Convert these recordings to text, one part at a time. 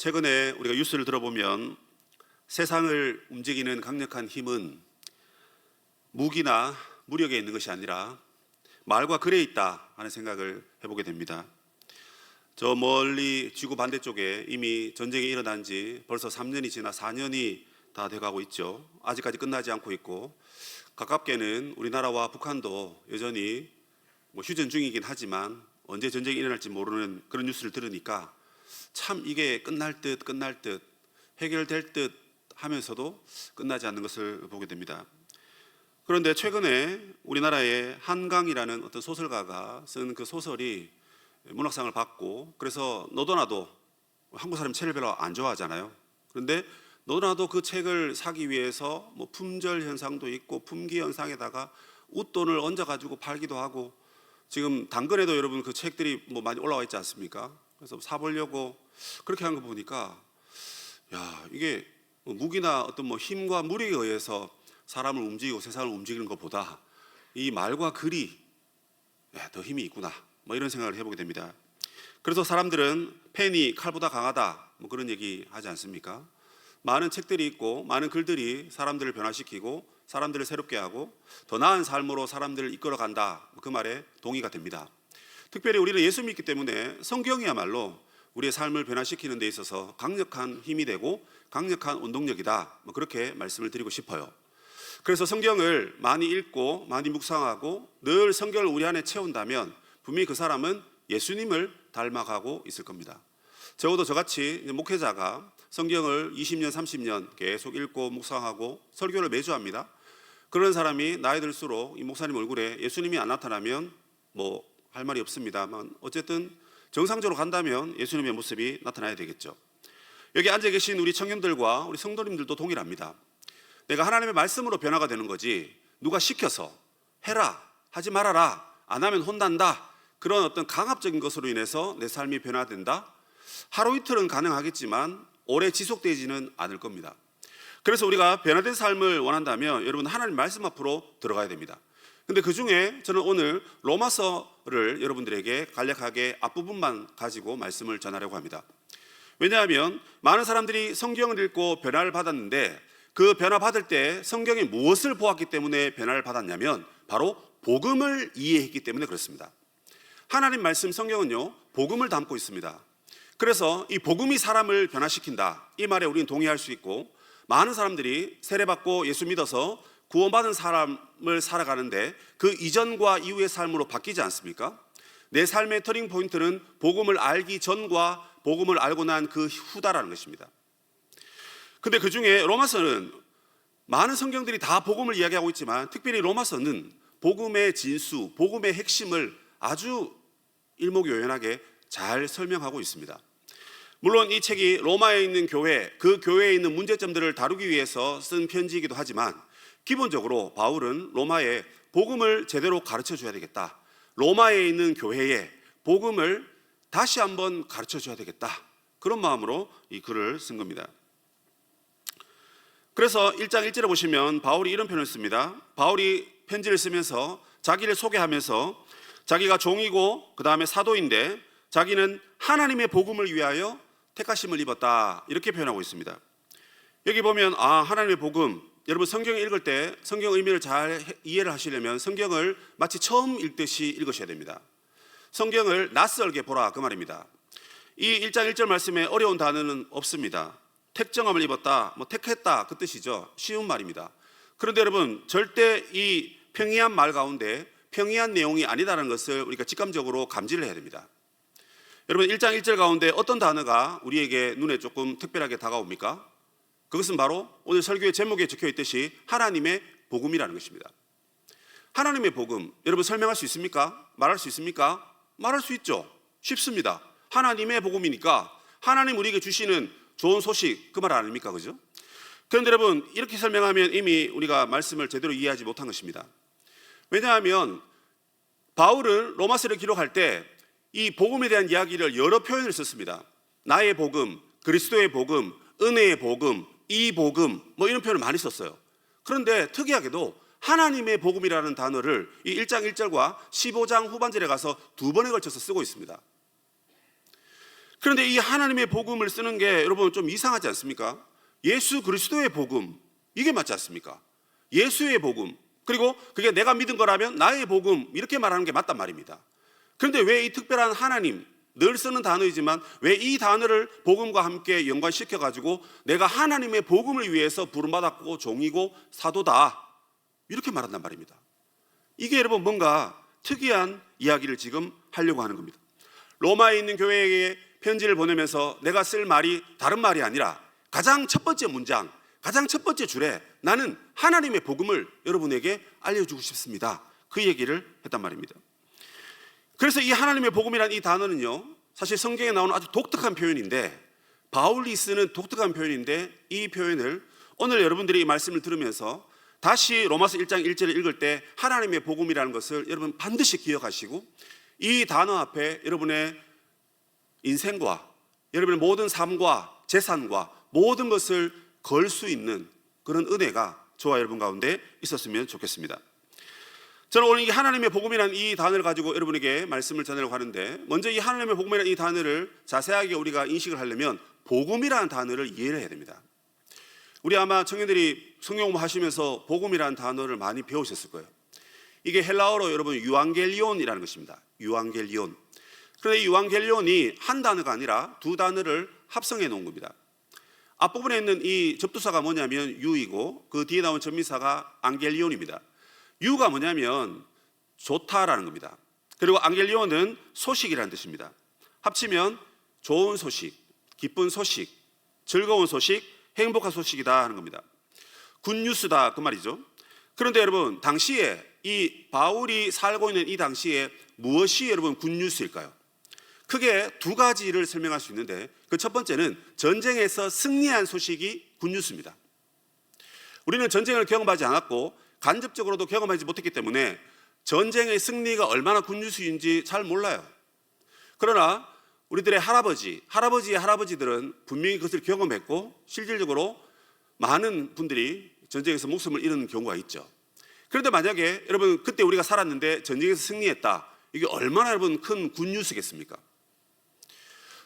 최근에 우리가 뉴스를 들어보면 세상을 움직이는 강력한 힘은 무기나 무력에 있는 것이 아니라 말과 글에 있다 하는 생각을 해보게 됩니다. 저 멀리 지구 반대쪽에 이미 전쟁이 일어난 지 벌써 3년이 지나 4년이 다 돼가고 있죠. 아직까지 끝나지 않고 있고, 가깝게는 우리나라와 북한도 여전히 휴전 중이긴 하지만 언제 전쟁이 일어날지 모르는 그런 뉴스를 들으니까 참 이게 끝날 듯 해결될 듯 하면서도 끝나지 않는 것을 보게 됩니다. 그런데 최근에 우리나라의 한강이라는 어떤 소설가가 쓴 그 소설이 문학상을 받고, 그래서 너도나도 한국 사람 책을 별로 안 좋아하잖아요. 그런데 너도나도 그 책을 사기 위해서 품절 현상도 있고 품귀 현상에다가 웃돈을 얹어가지고 팔기도 하고, 지금 당근에도 여러분 그 책들이 많이 올라와 있지 않습니까? 그래서 사보려고 그렇게 한 거 보니까 이게 무기나 어떤 힘과 무력에 의해서 사람을 움직이고 세상을 움직이는 것보다 이 말과 글이 더 힘이 있구나, 이런 생각을 해보게 됩니다. 그래서 사람들은 펜이 칼보다 강하다 그런 얘기 하지 않습니까? 많은 책들이 있고 많은 글들이 사람들을 변화시키고 사람들을 새롭게 하고 더 나은 삶으로 사람들을 이끌어간다, 그 말에 동의가 됩니다. 특별히 우리는 예수 믿기 때문에 성경이야말로 우리의 삶을 변화시키는 데 있어서 강력한 힘이 되고 강력한 원동력이다, 그렇게 말씀을 드리고 싶어요. 그래서 성경을 많이 읽고 많이 묵상하고 늘 성경을 우리 안에 채운다면 분명히 그 사람은 예수님을 닮아가고 있을 겁니다. 적어도 저같이 목회자가 성경을 20년, 30년 계속 읽고 묵상하고 설교를 매주 합니다. 그런 사람이 나이 들수록 이 목사님 얼굴에 예수님이 안 나타나면 할 말이 없습니다만, 어쨌든 정상적으로 간다면 예수님의 모습이 나타나야 되겠죠. 여기 앉아 계신 우리 청년들과 우리 성도님들도 동일합니다. 내가 하나님의 말씀으로 변화가 되는 거지, 누가 시켜서 해라, 하지 말아라, 안 하면 혼난다, 그런 어떤 강압적인 것으로 인해서 내 삶이 변화된다, 하루 이틀은 가능하겠지만 오래 지속되지는 않을 겁니다. 그래서 우리가 변화된 삶을 원한다면 여러분 하나님 말씀 앞으로 들어가야 됩니다. 근데 그 중에 저는 오늘 로마서를 여러분들에게 간략하게 앞부분만 가지고 말씀을 전하려고 합니다. 왜냐하면 많은 사람들이 성경을 읽고 변화를 받았는데, 그 변화 받을 때 성경이 무엇을 보았기 때문에 변화를 받았냐면 바로 복음을 이해했기 때문에 그렇습니다. 하나님 말씀 성경은요, 복음을 담고 있습니다. 그래서 이 복음이 사람을 변화시킨다, 이 말에 우리는 동의할 수 있고, 많은 사람들이 세례받고 예수 믿어서 구원받은 삶을 살아가는데 그 이전과 이후의 삶으로 바뀌지 않습니까? 내 삶의 터닝 포인트는 복음을 알기 전과 복음을 알고 난 그 후다라는 것입니다. 근데 그 중에 로마서는 많은 성경들이 다 복음을 이야기하고 있지만 특별히 로마서는 복음의 진수, 복음의 핵심을 아주 일목요연하게 잘 설명하고 있습니다. 물론 이 책이 로마에 있는 교회, 그 교회에 있는 문제점들을 다루기 위해서 쓴 편지이기도 하지만 기본적으로 바울은 로마에 복음을 제대로 가르쳐 줘야 되겠다, 로마에 있는 교회에 복음을 다시 한번 가르쳐 줘야 되겠다, 그런 마음으로 이 글을 쓴 겁니다. 그래서 1장 1절에 보시면 바울이 이런 표현을 씁니다. 바울이 편지를 쓰면서 자기를 소개하면서 자기가 종이고 그 다음에 사도인데 자기는 하나님의 복음을 위하여 택하심을 입었다, 이렇게 표현하고 있습니다. 여기 보면 하나님의 복음, 여러분 성경을 읽을 때 성경 의미를 잘 이해를 하시려면 성경을 마치 처음 읽듯이 읽으셔야 됩니다. 성경을 낯설게 보라, 그 말입니다. 이 1장 1절 말씀에 어려운 단어는 없습니다. 택정함을 입었다, 택했다, 그 뜻이죠. 쉬운 말입니다. 그런데 여러분 절대 이 평이한 말 가운데 평이한 내용이 아니다라는 것을 우리가 직감적으로 감지를 해야 됩니다. 여러분 1장 1절 가운데 어떤 단어가 우리에게 눈에 조금 특별하게 다가옵니까? 그것은 바로 오늘 설교의 제목에 적혀 있듯이 하나님의 복음이라는 것입니다. 하나님의 복음, 여러분 설명할 수 있습니까? 말할 수 있습니까? 말할 수 있죠. 쉽습니다. 하나님의 복음이니까 하나님 우리에게 주시는 좋은 소식, 그 말 아닙니까? 그죠? 그런데 여러분 이렇게 설명하면 이미 우리가 말씀을 제대로 이해하지 못한 것입니다. 왜냐하면 바울은 로마서를 기록할 때 이 복음에 대한 이야기를 여러 표현을 썼습니다. 나의 복음, 그리스도의 복음, 은혜의 복음, 이 복음, 이런 표현을 많이 썼어요. 그런데 특이하게도 하나님의 복음이라는 단어를 이 1장 1절과 15장 후반절에 가서 2번에 걸쳐서 쓰고 있습니다. 그런데 이 하나님의 복음을 쓰는 게 여러분 좀 이상하지 않습니까? 예수 그리스도의 복음, 이게 맞지 않습니까? 예수의 복음, 그리고 그게 내가 믿은 거라면 나의 복음, 이렇게 말하는 게 맞단 말입니다. 그런데 왜 이 특별한 하나님, 늘 쓰는 단어이지만 왜 이 단어를 복음과 함께 연관시켜 가지고 내가 하나님의 복음을 위해서 부름받았고 종이고 사도다, 이렇게 말한단 말입니다. 이게 여러분 뭔가 특이한 이야기를 지금 하려고 하는 겁니다. 로마에 있는 교회에게 편지를 보내면서 내가 쓸 말이 다른 말이 아니라 가장 첫 번째 문장, 가장 첫 번째 줄에 나는 하나님의 복음을 여러분에게 알려주고 싶습니다, 그 얘기를 했단 말입니다. 그래서 이 하나님의 복음이라는 이 단어는요, 사실 성경에 나오는 아주 독특한 표현인데, 바울이 쓰는 독특한 표현인데, 이 표현을 오늘 여러분들이 이 말씀을 들으면서 다시 로마서 1장 1절을 읽을 때 하나님의 복음이라는 것을 여러분 반드시 기억하시고, 이 단어 앞에 여러분의 인생과 여러분의 모든 삶과 재산과 모든 것을 걸 수 있는 그런 은혜가 저와 여러분 가운데 있었으면 좋겠습니다. 저는 오늘 이 하나님의 복음이라는 이 단어를 가지고 여러분에게 말씀을 전하려고 하는데, 먼저 이 하나님의 복음이라는 이 단어를 자세하게 우리가 인식을 하려면 복음이라는 단어를 이해를 해야 됩니다. 우리 아마 청년들이 성경 공부하시면서 복음이라는 단어를 많이 배우셨을 거예요. 이게 헬라어로 여러분 유앙겔리온이라는 것입니다. 유앙겔리온. 그런데 이 유앙겔리온이 한 단어가 아니라 두 단어를 합성해 놓은 겁니다. 앞부분에 있는 이 접두사가 뭐냐면 유이고, 그 뒤에 나온 전미사가 안겔리온입니다. 유가 뭐냐면 좋다라는 겁니다. 그리고 안겔리온은 소식이라는 뜻입니다. 합치면 좋은 소식, 기쁜 소식, 즐거운 소식, 행복한 소식이다 하는 겁니다. 굿뉴스다, 그 말이죠. 그런데 여러분, 당시에 이 바울이 살고 있는 이 당시에 무엇이 여러분 굿뉴스일까요? 크게 두 가지를 설명할 수 있는데, 그 첫 번째는 전쟁에서 승리한 소식이 굿뉴스입니다. 우리는 전쟁을 경험하지 않았고 간접적으로도 경험하지 못했기 때문에 전쟁의 승리가 얼마나 굿뉴스인지 잘 몰라요. 그러나 우리들의 할아버지의 할아버지들은 분명히 그것을 경험했고 실질적으로 많은 분들이 전쟁에서 목숨을 잃은 경우가 있죠. 그런데 만약에 여러분 그때 우리가 살았는데 전쟁에서 승리했다, 이게 얼마나 여러분 큰 굿뉴스겠습니까?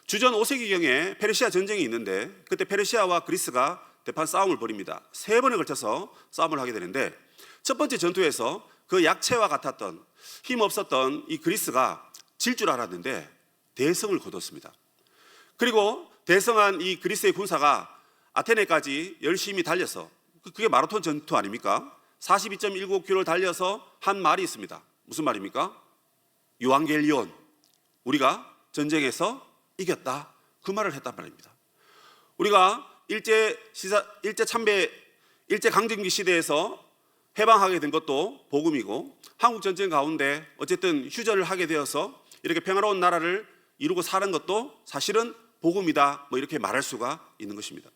주전 5세기경에 페르시아 전쟁이 있는데, 그때 페르시아와 그리스가 대판 싸움을 벌입니다. 3번에 걸쳐서 싸움을 하게 되는데, 첫 번째 전투에서 그 약체와 같았던, 힘없었던 이 그리스가 질 줄 알았는데 대성을 거뒀습니다. 그리고 대성한 이 그리스의 군사가 아테네까지 열심히 달려서, 그게 마라톤 전투 아닙니까? 42.19km를 달려서 한 말이 있습니다. 무슨 말입니까? 유앙겔리온, 우리가 전쟁에서 이겼다, 그 말을 했단 말입니다. 우리가 일제 강점기 시대에서 해방하게 된 것도 복음이고, 한국 전쟁 가운데 어쨌든 휴전을 하게 되어서 이렇게 평화로운 나라를 이루고 사는 것도 사실은 복음이다, 뭐 이렇게 말할 수가 있는 것입니다.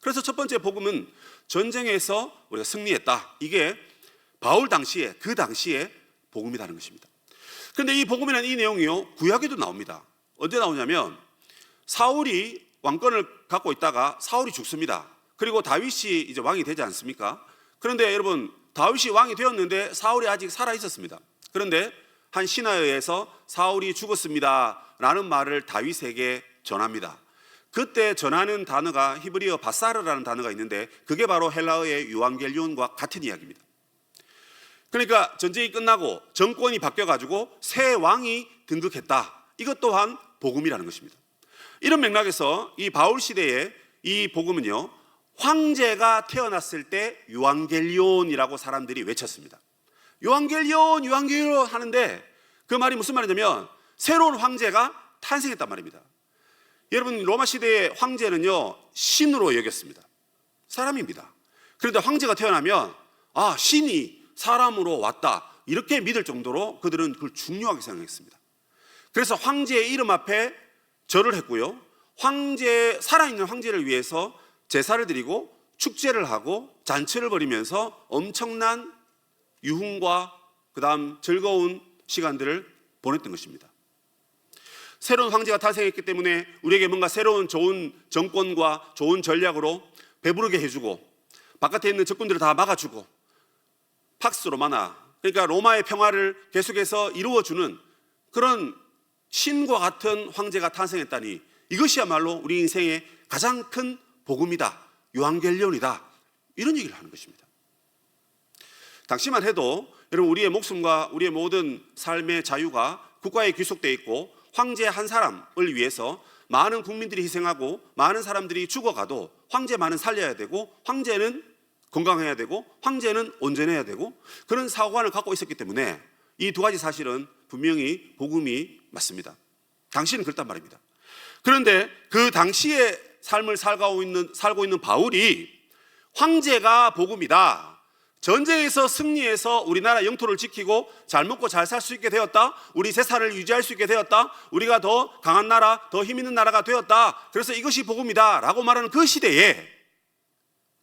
그래서 첫 번째 복음은 전쟁에서 우리가 승리했다, 이게 바울 당시에, 그 당시에 복음이라는 것입니다. 그런데 이 복음이라는 이 내용이요, 구약에도 나옵니다. 언제 나오냐면 사울이 왕권을 갖고 있다가 사울이 죽습니다. 그리고 다윗이 이제 왕이 되지 않습니까? 그런데 여러분, 다윗이 왕이 되었는데 사울이 아직 살아 있었습니다. 그런데 한 신하에 의해서 사울이 죽었습니다 라는 말을 다윗에게 전합니다. 그때 전하는 단어가 히브리어 바사르라는 단어가 있는데, 그게 바로 헬라어의 유앙겔리온과 같은 이야기입니다. 그러니까 전쟁이 끝나고 정권이 바뀌어가지고 새 왕이 등극했다, 이것 또한 복음이라는 것입니다. 이런 맥락에서 이 바울 시대의 이 복음은요, 황제가 태어났을 때 유앙겔리온이라고 사람들이 외쳤습니다. 유앙겔리온, 유앙겔리온 하는데 그 말이 무슨 말이냐면 새로운 황제가 탄생했단 말입니다. 여러분, 로마 시대의 황제는요, 신으로 여겼습니다. 사람입니다. 그런데 황제가 태어나면 신이 사람으로 왔다, 이렇게 믿을 정도로 그들은 그걸 중요하게 생각했습니다. 그래서 황제의 이름 앞에 절을 했고요, 살아있는 황제를 위해서 제사를 드리고 축제를 하고 잔치를 벌이면서 엄청난 유흥과 그다음 즐거운 시간들을 보냈던 것입니다. 새로운 황제가 탄생했기 때문에 우리에게 뭔가 새로운 좋은 정권과 좋은 전략으로 배부르게 해주고, 바깥에 있는 적군들을 다 막아주고, 팍스 로마나, 그러니까 로마의 평화를 계속해서 이루어주는 그런 신과 같은 황제가 탄생했다니, 이것이야말로 우리 인생의 가장 큰 복음이다, 요한겔리온이다, 이런 얘기를 하는 것입니다. 당시만 해도 여러분, 우리의 목숨과 우리의 모든 삶의 자유가 국가에 귀속되어 있고 황제 한 사람을 위해서 많은 국민들이 희생하고 많은 사람들이 죽어가도 황제만은 살려야 되고 황제는 건강해야 되고 황제는 온전해야 되고 그런 사고관을 갖고 있었기 때문에 이 두 가지 사실은 분명히 복음이 맞습니다. 당시는 그렇단 말입니다. 그런데 그 당시의 삶을 살고 있는 바울이 황제가 복음이다, 전쟁에서 승리해서 우리나라 영토를 지키고 잘 먹고 잘 살 수 있게 되었다, 우리 재산을 유지할 수 있게 되었다, 우리가 더 강한 나라, 더 힘 있는 나라가 되었다, 그래서 이것이 복음이다 라고 말하는 그 시대에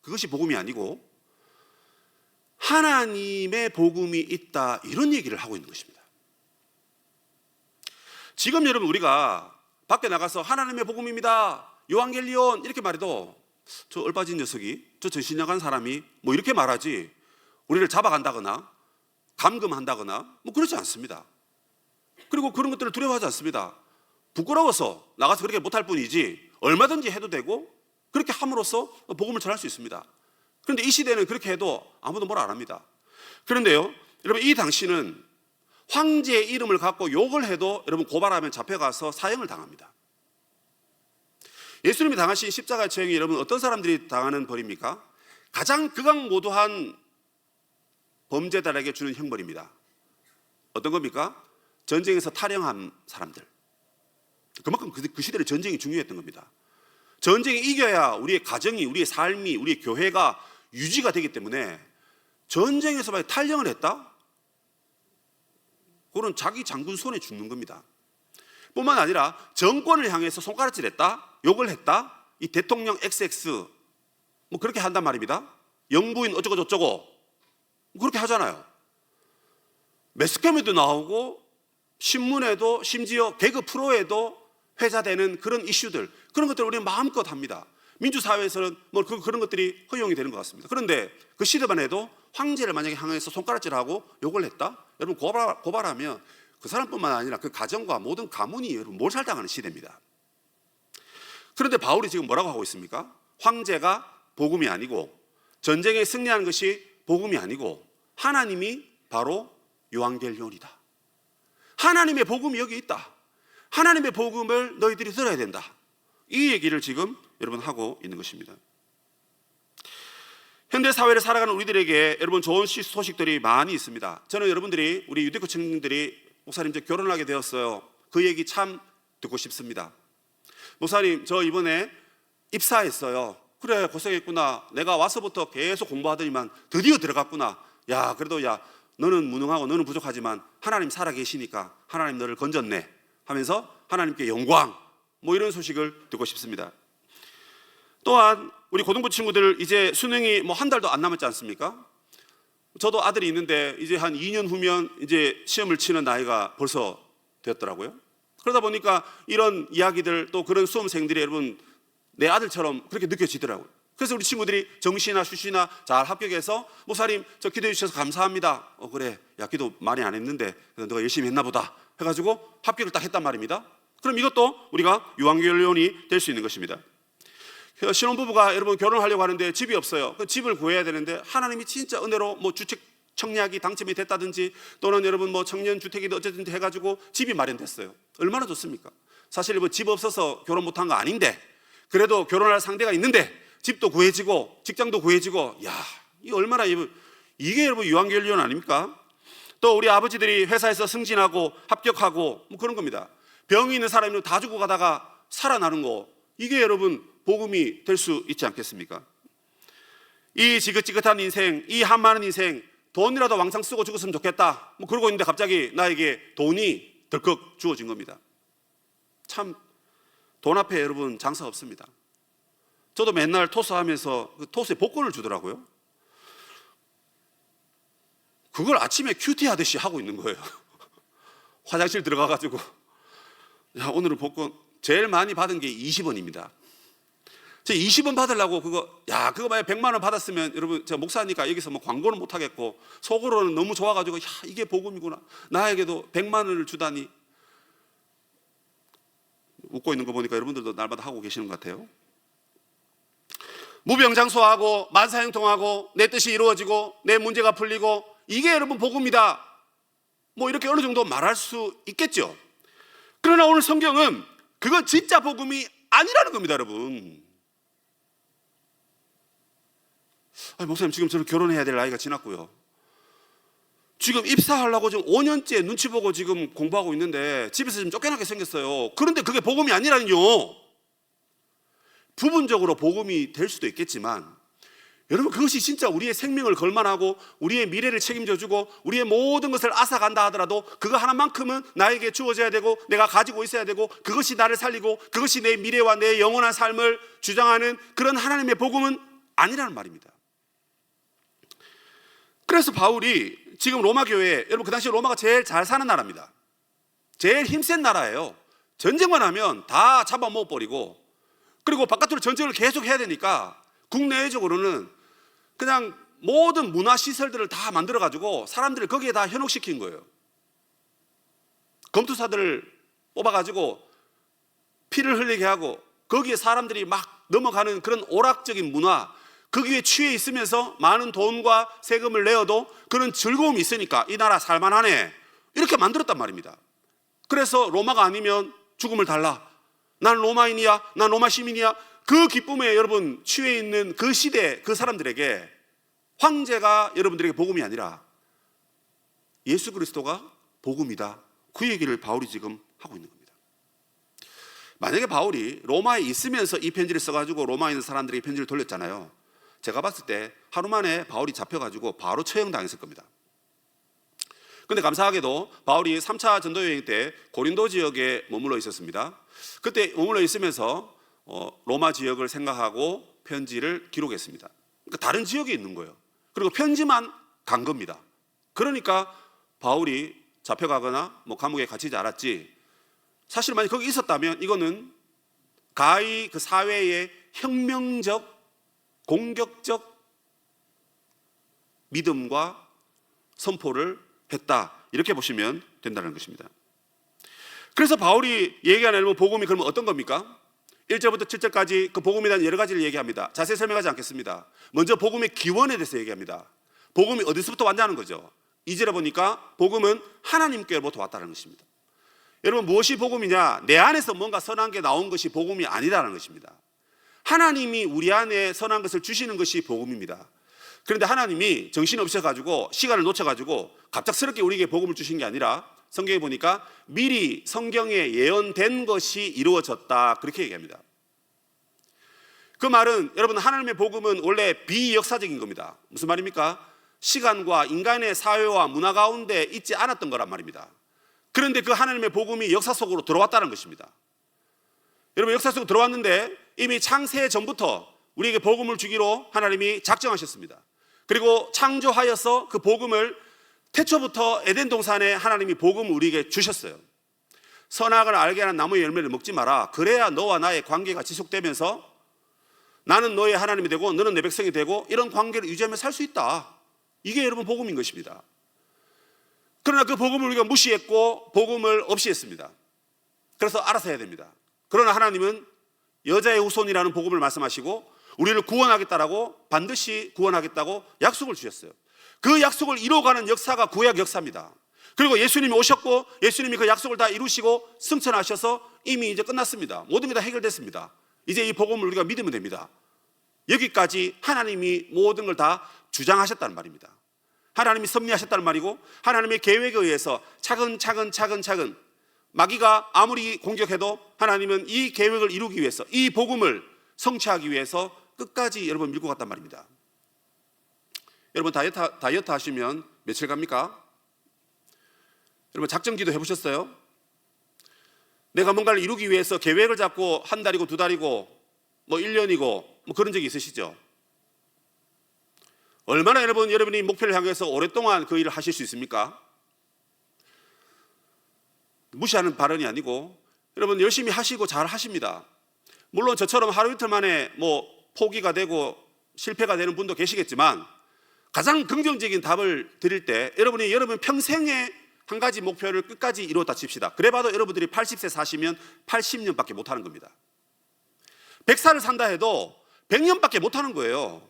그것이 복음이 아니고 하나님의 복음이 있다, 이런 얘기를 하고 있는 것입니다. 지금 여러분, 우리가 밖에 나가서 하나님의 복음입니다, 요한겔리온 이렇게 말해도 저 얼빠진 녀석이, 저 전신 나간 사람이 뭐 이렇게 말하지 우리를 잡아간다거나 감금한다거나 뭐 그렇지 않습니다. 그리고 그런 것들을 두려워하지 않습니다. 부끄러워서 나가서 그렇게 못할 뿐이지 얼마든지 해도 되고 그렇게 함으로써 복음을 전할 수 있습니다. 그런데 이 시대는 그렇게 해도 아무도 뭘 안 합니다. 그런데요, 여러분, 이 당시는 황제의 이름을 갖고 욕을 해도 여러분 고발하면 잡혀가서 사형을 당합니다. 예수님이 당하신 십자가 처형이 여러분 어떤 사람들이 당하는 벌입니까? 가장 극악모도한 범죄자에게 주는 형벌입니다. 어떤 겁니까? 전쟁에서 탈영한 사람들. 그만큼 그 시대의 전쟁이 중요했던 겁니다. 전쟁에 이겨야 우리의 가정이, 우리의 삶이, 우리의 교회가 유지가 되기 때문에 전쟁에서 만약 탈영을 했다? 그건 자기 장군 손에 죽는 겁니다. 뿐만 아니라 정권을 향해서 손가락질했다, 욕을 했다, 이 대통령 XX 뭐 그렇게 한단 말입니다. 영부인 어쩌고 저쩌고 그렇게 하잖아요. 매스컴에도 나오고 신문에도 심지어 개그 프로에도 회자되는 그런 이슈들, 그런 것들을 우리는 마음껏 합니다. 민주사회에서는 뭐 그런 것들이 허용이 되는 것 같습니다. 그런데 그 시대만 해도 황제를 만약에 향해서 손가락질하고 욕을 했다? 여러분 고발하면 그 사람뿐만 아니라 그 가정과 모든 가문이 여러분 몰살당하는 시대입니다. 그런데 바울이 지금 뭐라고 하고 있습니까? 황제가 복음이 아니고 전쟁에 승리하는 것이 복음이 아니고 하나님이 바로 요한겔리온이다. 하나님의 복음이 여기 있다. 하나님의 복음을 너희들이 들어야 된다. 이 얘기를 지금 여러분 하고 있는 것입니다. 현대 사회를 살아가는 우리들에게 여러분 좋은 소식들이 많이 있습니다. 저는 여러분들이, 우리 유대교 청년들이 목사님 저 결혼하게 되었어요, 그 얘기 참 듣고 싶습니다. 목사님 저 이번에 입사했어요. 그래 고생했구나. 내가 와서부터 계속 공부하더니만 드디어 들어갔구나. 야 그래도 야 너는 무능하고 너는 부족하지만 하나님 살아계시니까 하나님 너를 건졌네 하면서 하나님께 영광, 뭐 이런 소식을 듣고 싶습니다. 또한 우리 고등부 친구들 이제 수능이 뭐 한 달도 안 남았지 않습니까? 저도 아들이 있는데 이제 한 2년 후면 이제 시험을 치는 나이가 벌써 되었더라고요. 그러다 보니까 이런 이야기들 또 그런 수험생들이 여러분 내 아들처럼 그렇게 느껴지더라고요. 그래서 우리 친구들이 정시나 수시나 잘 합격해서 목사님 저 기도해 주셔서 감사합니다. 그래 야 기도 많이 안 했는데 너가 열심히 했나 보다 해가지고 합격을 딱 했단 말입니다. 그럼 이것도 우리가 요한겔리온이 될 수 있는 것입니다. 신혼부부가 여러분 결혼하려고 하는데 집이 없어요. 그 집을 구해야 되는데 하나님이 진짜 은혜로 뭐 주택 청약이 당첨이 됐다든지 또는 여러분 뭐 청년주택이든 어쨌든 해가지고 집이 마련됐어요. 얼마나 좋습니까? 사실 뭐 집 없어서 결혼 못한 거 아닌데 그래도 결혼할 상대가 있는데 집도 구해지고 직장도 구해지고, 야, 이 얼마나 이게 여러분 요한겔리온 아닙니까? 또 우리 아버지들이 회사에서 승진하고 합격하고 뭐 그런 겁니다. 병이 있는 사람이 다 죽고 가다가 살아나는 거, 이게 여러분 복음이 될 수 있지 않겠습니까? 이 지긋지긋한 인생, 이 한많은 인생, 돈이라도 왕창 쓰고 죽었으면 좋겠다 뭐 그러고 있는데 갑자기 나에게 돈이 덜컥 주어진 겁니다. 참 돈 앞에 여러분 장사 없습니다. 저도 맨날 토스하면서 그 토스에 복권을 주더라고요. 그걸 아침에 큐티 하듯이 하고 있는 거예요. 화장실 들어가가지고 야 오늘은 복권 제일 많이 받은 게 20원입니다. 저 20원 받으려고 그거 만약 100만 원 받았으면 여러분 제가 목사니까 여기서 뭐 광고는 못 하겠고 속으로는 너무 좋아가지고 야 이게 복음이구나, 나에게도 100만 원을 주다니. 웃고 있는 거 보니까 여러분들도 날마다 하고 계시는 것 같아요. 무병장수하고 만사형통하고 내 뜻이 이루어지고 내 문제가 풀리고 이게 여러분 복음이다, 뭐 이렇게 어느 정도 말할 수 있겠죠. 그러나 오늘 성경은 그건 진짜 복음이 아니라는 겁니다, 여러분. 아니, 목사님, 지금 저는 결혼해야 될 나이가 지났고요. 지금 입사하려고 지금 5년째 눈치 보고 지금 공부하고 있는데 집에서 좀 쫓겨나게 생겼어요. 그런데 그게 복음이 아니라니요. 부분적으로 복음이 될 수도 있겠지만 여러분, 그것이 진짜 우리의 생명을 걸만하고 우리의 미래를 책임져주고 우리의 모든 것을 앗아간다 하더라도 그거 하나만큼은 나에게 주어져야 되고 내가 가지고 있어야 되고 그것이 나를 살리고 그것이 내 미래와 내 영원한 삶을 주장하는 그런 하나님의 복음은 아니라는 말입니다. 그래서 바울이 지금 로마 교회, 여러분 그 당시 로마가 제일 잘 사는 나라입니다. 제일 힘센 나라예요. 전쟁만 하면 다 잡아먹어버리고, 그리고 바깥으로 전쟁을 계속 해야 되니까 국내적으로는 그냥 모든 문화시설들을 다 만들어가지고 사람들을 거기에 다 현혹시킨 거예요. 검투사들을 뽑아가지고 피를 흘리게 하고 거기에 사람들이 막 넘어가는 그런 오락적인 문화, 거기에 취해 있으면서 많은 돈과 세금을 내어도 그런 즐거움이 있으니까 이 나라 살만하네, 이렇게 만들었단 말입니다. 그래서 로마가 아니면 죽음을 달라, 난 로마인이야, 난 로마 시민이야, 그 기쁨에 여러분 취해 있는 그 시대 그 사람들에게 황제가 여러분들에게 복음이 아니라 예수 그리스도가 복음이다, 그 얘기를 바울이 지금 하고 있는 겁니다. 만약에 바울이 로마에 있으면서 이 편지를 써가지고 로마에 있는 사람들에게 편지를 돌렸잖아요. 제가 봤을 때 하루 만에 바울이 잡혀가지고 바로 처형당했을 겁니다. 그런데 감사하게도 바울이 3차 전도 여행 때 고린도 지역에 머물러 있었습니다. 그때 머물러 있으면서 로마 지역을 생각하고 편지를 기록했습니다. 그러니까 다른 지역에 있는 거예요. 그리고 편지만 간 겁니다. 그러니까 바울이 잡혀가거나 뭐 감옥에 갇히지 않았지, 사실 만약 거기 있었다면 이거는 가히 그 사회의 혁명적 공격적 믿음과 선포를 했다, 이렇게 보시면 된다는 것입니다. 그래서 바울이 얘기하는 복음이 그러면 어떤 겁니까? 1절부터 7절까지 그 복음에 대한 여러 가지를 얘기합니다. 자세히 설명하지 않겠습니다. 먼저 복음의 기원에 대해서 얘기합니다. 복음이 어디서부터 왔냐는 거죠. 2절에 보니까 복음은 하나님께로부터 왔다는 것입니다. 여러분, 무엇이 복음이냐? 내 안에서 뭔가 선한 게 나온 것이 복음이 아니라는 것입니다. 하나님이 우리 안에 선한 것을 주시는 것이 복음입니다. 그런데 하나님이 정신이 없어가지고 시간을 놓쳐가지고 갑작스럽게 우리에게 복음을 주신 게 아니라 성경에 보니까 미리 성경에 예언된 것이 이루어졌다, 그렇게 얘기합니다. 그 말은 여러분, 하나님의 복음은 원래 비역사적인 겁니다. 무슨 말입니까? 시간과 인간의 사회와 문화 가운데 있지 않았던 거란 말입니다. 그런데 그 하나님의 복음이 역사 속으로 들어왔다는 것입니다. 여러분, 역사 속으로 들어왔는데 이미 창세 전부터 우리에게 복음을 주기로 하나님이 작정하셨습니다. 그리고 창조하여서 그 복음을 태초부터 에덴 동산에 하나님이 복음을 우리에게 주셨어요. 선악을 알게 하는 나무의 열매를 먹지 마라, 그래야 너와 나의 관계가 지속되면서 나는 너의 하나님이 되고 너는 내 백성이 되고 이런 관계를 유지하며 살 수 있다. 이게 여러분 복음인 것입니다. 그러나 그 복음을 우리가 무시했고 복음을 없이 했습니다. 그래서 알아서 해야 됩니다. 그러나 하나님은 여자의 후손이라는 복음을 말씀하시고 우리를 구원하겠다라고, 반드시 구원하겠다고 약속을 주셨어요. 그 약속을 이루어가는 역사가 구약 역사입니다. 그리고 예수님이 오셨고 예수님이 그 약속을 다 이루시고 승천하셔서 이미 이제 끝났습니다. 모든 게 다 해결됐습니다. 이제 이 복음을 우리가 믿으면 됩니다. 여기까지 하나님이 모든 걸 다 주장하셨다는 말입니다. 하나님이 섭리하셨다는 말이고, 하나님의 계획에 의해서 차근차근 마귀가 아무리 공격해도 하나님은 이 계획을 이루기 위해서, 이 복음을 성취하기 위해서 끝까지 여러분 밀고 갔단 말입니다. 여러분, 다이어트 하시면 며칠 갑니까? 여러분, 작전기도 해보셨어요? 내가 뭔가를 이루기 위해서 계획을 잡고 한 달이고 두 달이고 뭐 1년이고 뭐 그런 적이 있으시죠? 얼마나 여러분이 목표를 향해서 오랫동안 그 일을 하실 수 있습니까? 무시하는 발언이 아니고 여러분 열심히 하시고 잘 하십니다. 물론 저처럼 하루 이틀 만에 뭐 포기가 되고 실패가 되는 분도 계시겠지만, 가장 긍정적인 답을 드릴 때 여러분 평생에 한 가지 목표를 끝까지 이루었다 칩시다. 그래봐도 여러분들이 80세 사시면 80년밖에 못하는 겁니다. 100살을 산다 해도 100년밖에 못하는 거예요.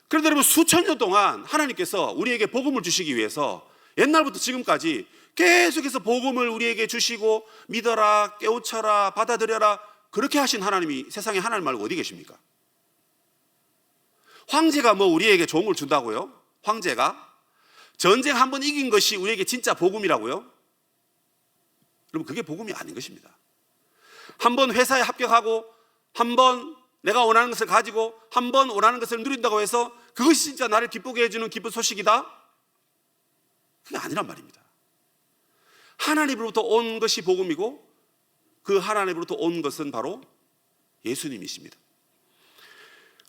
그런데 여러분, 수천 년 동안 하나님께서 우리에게 복음을 주시기 위해서 옛날부터 지금까지 계속해서 복음을 우리에게 주시고 믿어라, 깨우쳐라, 받아들여라, 그렇게 하신 하나님이 세상에 하나님 말고 어디 계십니까? 황제가 뭐 우리에게 좋은 걸 준다고요? 황제가? 전쟁 한 번 이긴 것이 우리에게 진짜 복음이라고요? 여러분, 그게 복음이 아닌 것입니다. 한 번 회사에 합격하고 한 번 내가 원하는 것을 가지고 한 번 원하는 것을 누린다고 해서 그것이 진짜 나를 기쁘게 해주는 기쁜 소식이다? 그게 아니란 말입니다. 하나님으로부터 온 것이 복음이고 그 하나님으로부터 온 것은 바로 예수님이십니다.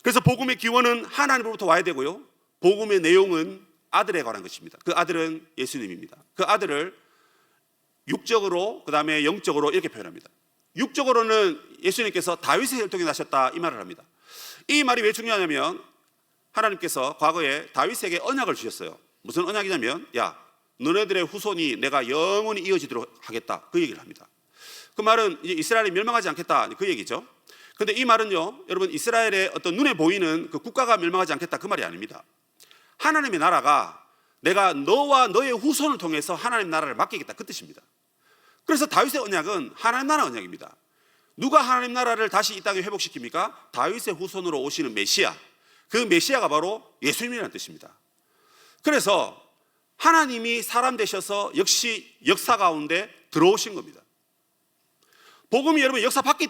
그래서 복음의 기원은 하나님으로부터 와야 되고요, 복음의 내용은 아들에 관한 것입니다. 그 아들은 예수님입니다. 그 아들을 육적으로, 그 다음에 영적으로 이렇게 표현합니다. 육적으로는 예수님께서 다윗의 혈통에 나셨다, 이 말을 합니다. 이 말이 왜 중요하냐면 하나님께서 과거에 다윗에게 언약을 주셨어요. 무슨 언약이냐면, 야, 너네들의 후손이 내가 영원히 이어지도록 하겠다, 그 얘기를 합니다. 그 말은 이제 이스라엘이 멸망하지 않겠다, 그 얘기죠. 근데 이 말은요, 여러분, 이스라엘의 어떤 눈에 보이는 그 국가가 멸망하지 않겠다, 그 말이 아닙니다. 하나님의 나라가 내가 너와 너의 후손을 통해서 하나님 나라를 맡기겠다, 그 뜻입니다. 그래서 다윗의 언약은 하나님 나라 언약입니다. 누가 하나님 나라를 다시 이 땅에 회복시킵니까? 다윗의 후손으로 오시는 메시아, 그 메시아가 바로 예수님이라는 뜻입니다. 그래서 하나님이 사람 되셔서 역시 역사 가운데 들어오신 겁니다. 복음이 여러분 역사 밖에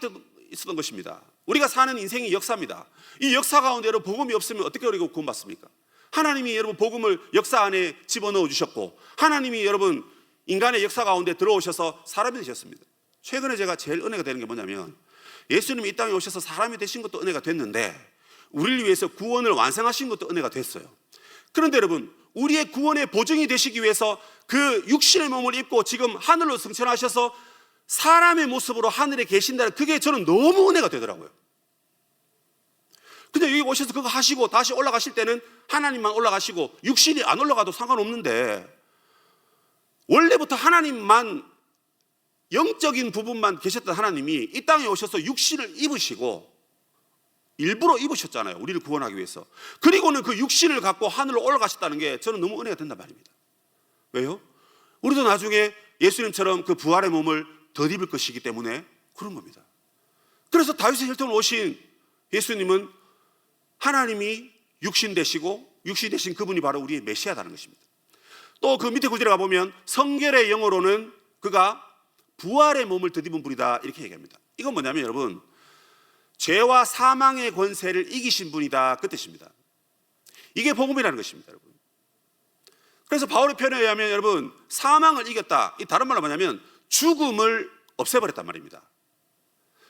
있었던 것입니다. 우리가 사는 인생이 역사입니다. 이 역사 가운데 여러분 복음이 없으면 어떻게 우리가 구원받습니까? 하나님이 여러분 복음을 역사 안에 집어넣어 주셨고, 하나님이 여러분 인간의 역사 가운데 들어오셔서 사람이 되셨습니다. 최근에 제가 제일 은혜가 되는 게 뭐냐면, 예수님이 이 땅에 오셔서 사람이 되신 것도 은혜가 됐는데 우리를 위해서 구원을 완성하신 것도 은혜가 됐어요. 그런데 여러분, 우리의 구원의 보증이 되시기 위해서 그 육신의 몸을 입고 지금 하늘로 승천하셔서 사람의 모습으로 하늘에 계신다는, 그게 저는 너무 은혜가 되더라고요. 근데 여기 오셔서 그거 하시고 다시 올라가실 때는 하나님만 올라가시고 육신이 안 올라가도 상관없는데, 원래부터 하나님만, 영적인 부분만 계셨던 하나님이 이 땅에 오셔서 육신을 입으시고 일부러 입으셨잖아요, 우리를 구원하기 위해서. 그리고는 그 육신을 갖고 하늘로 올라가셨다는 게 저는 너무 은혜가 된단 말입니다. 왜요? 우리도 나중에 예수님처럼 그 부활의 몸을 덧입을 것이기 때문에 그런 겁니다. 그래서 다윗의 혈통으로 오신 예수님은 하나님이 육신 되시고 육신 되신 그분이 바로 우리의 메시아다는 것입니다. 또 그 밑에 구절에 가보면 성결의 영어로는 그가 부활의 몸을 덧입은 분이다, 이렇게 얘기합니다. 이건 뭐냐면 여러분, 죄와 사망의 권세를 이기신 분이다, 그 뜻입니다. 이게 복음이라는 것입니다, 여러분. 그래서 바울의 표현에 의하면 여러분, 사망을 이겼다, 이 다른 말로 뭐냐면 죽음을 없애버렸단 말입니다.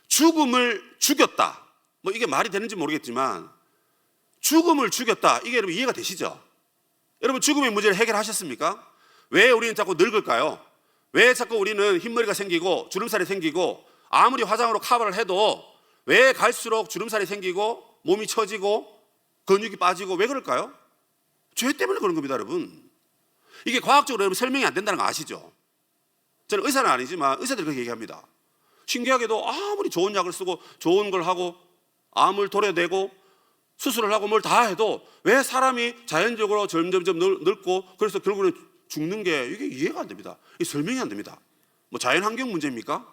죽음을 죽였다, 뭐 이게 말이 되는지 모르겠지만 죽음을 죽였다, 이게 여러분 이해가 되시죠? 여러분, 죽음의 문제를 해결하셨습니까? 왜 우리는 자꾸 늙을까요? 왜 자꾸 우리는 흰머리가 생기고 주름살이 생기고 아무리 화장으로 커버를 해도 왜 갈수록 주름살이 생기고 몸이 처지고 근육이 빠지고, 왜 그럴까요? 죄 때문에 그런 겁니다, 여러분. 이게 과학적으로 여러분 설명이 안 된다는 거 아시죠? 저는 의사는 아니지만 의사들이 그렇게 얘기합니다. 신기하게도 아무리 좋은 약을 쓰고 좋은 걸 하고 암을 도려내고 수술을 하고 뭘 다 해도 왜 사람이 자연적으로 점점점 늙고 그래서 결국은 죽는 게, 이게 이해가 안 됩니다. 이게 설명이 안 됩니다. 뭐 자연 환경 문제입니까?